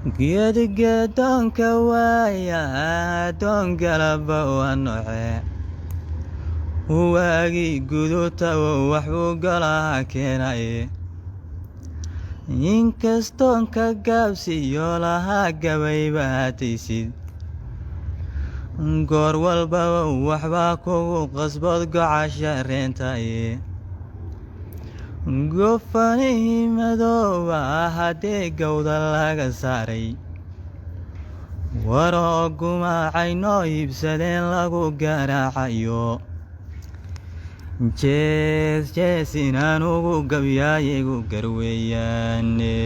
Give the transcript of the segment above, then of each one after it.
geediga doonka waaya doon galaba waa noocee waagii guduta waxbuu golaha keenaye inkastoon ka gaabsiyo lahaa gabayba hataysid goor walbaba waxbaa kugu qasbood gocasha reentaye gofanihii madooba haddii gowda laga saaray waroo gumaacay noo iibsadeen lagu garaacayo jees jees inaan ugu gabyaayigu garweeyaane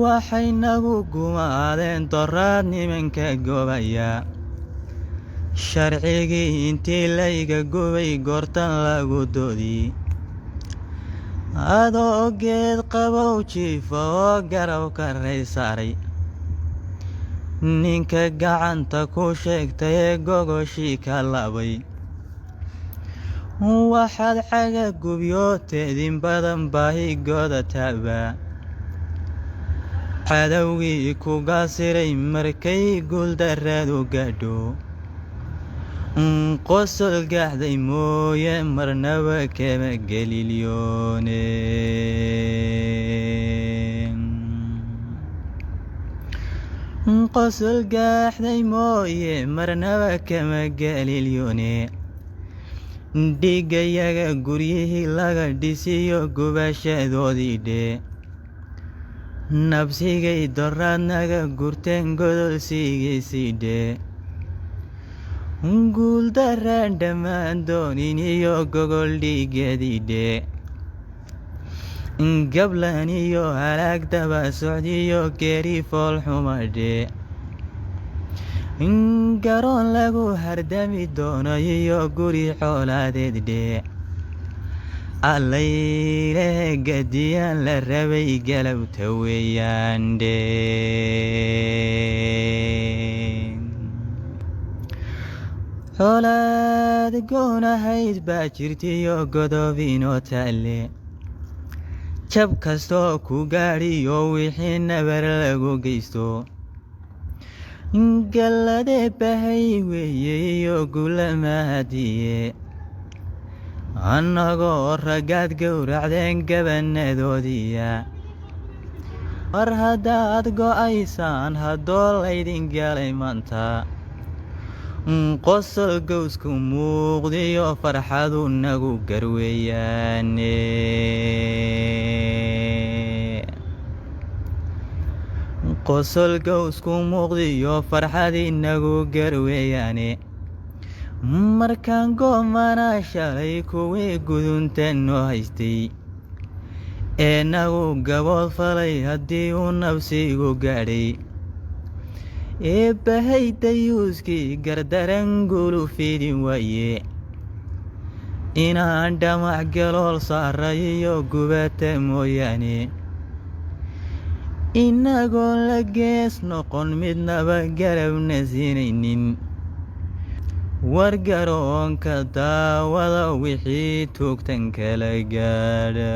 waxay nagu gumaadeen doraad nimanka gobaya sharcigii intii layga gubay goortan lagu doodi adoo geed qabow jiifa oo garab ka ray saaray ninka gacanta ku sheegtay ee gogoshii ka labay waxaad caga gubyooteedin badan baahigooda taaba cadowgii ku gaasiray markay guuldarraadu gaadho qosol gaxday mooye marnaba kama gelilyoone qosol gaxday mooye marnaba kama gelilyoone dhigayaga guryihii laga dhisiyo gubashadoodii dhe nabsigay doraad naga gurteen godolsigiisii dhe guuldarraan dhammaan doonin iyo gogol dhiigeedii dhe gablan iyo halaag daba socdiyo geeri foolxuma dhe garoon lagu hardami doono iyo guri xoolaadeed dhe allayleh gadiyaan la rabay galabta weeyaan dhe xoolaad goonahayd baa jirtiyo godobinoo taalle jab kastoo ku gaadhiyo wixii nabar lagu geysto galladee bahay weeye iyo gulamahadiye annagoo raggaad gowracdeen gabanadoodiya war haddaad go'aysaan haddoo laydin galay maanta qosol gowsku muuqdiyo farxadu nagu garweeyaane qosol gowsku muuqdiyo farxadii nagu garweeyaane markaan goomana shalay kuwii guduntan noo haystay ee nagu gabood falay haddii uu nabsigu gaadhay ee bahay dayuuskii gardaran gulu fidin waaye inaan dhamac galool saaray iyo gubata mooyaane inagoon la gees noqon midnaba garabna siinaynin war garoonka daawada wixii tuugtan kala gaadha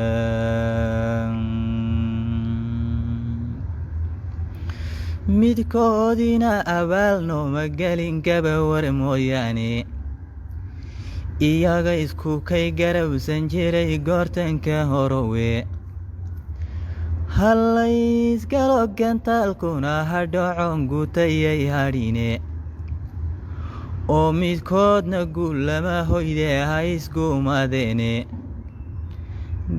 midkoodina abaal nooma gelin gabawar mooyaane iyaga isku kay garabsan jiray goortanka horowe hallaysgalo gantaalkuna hadhocon gutayay hadhine oo midkoodna guullama hoydee ha isguumadeene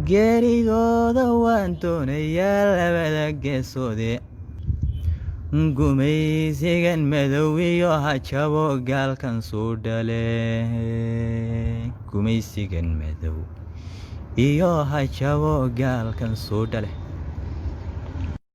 geeridooda waan doonayaa labada geesoode gumaysigan madow iyo hajabo gaalkan suu dhale gumaysigan madow iyo hajabo gaalkan suu dhale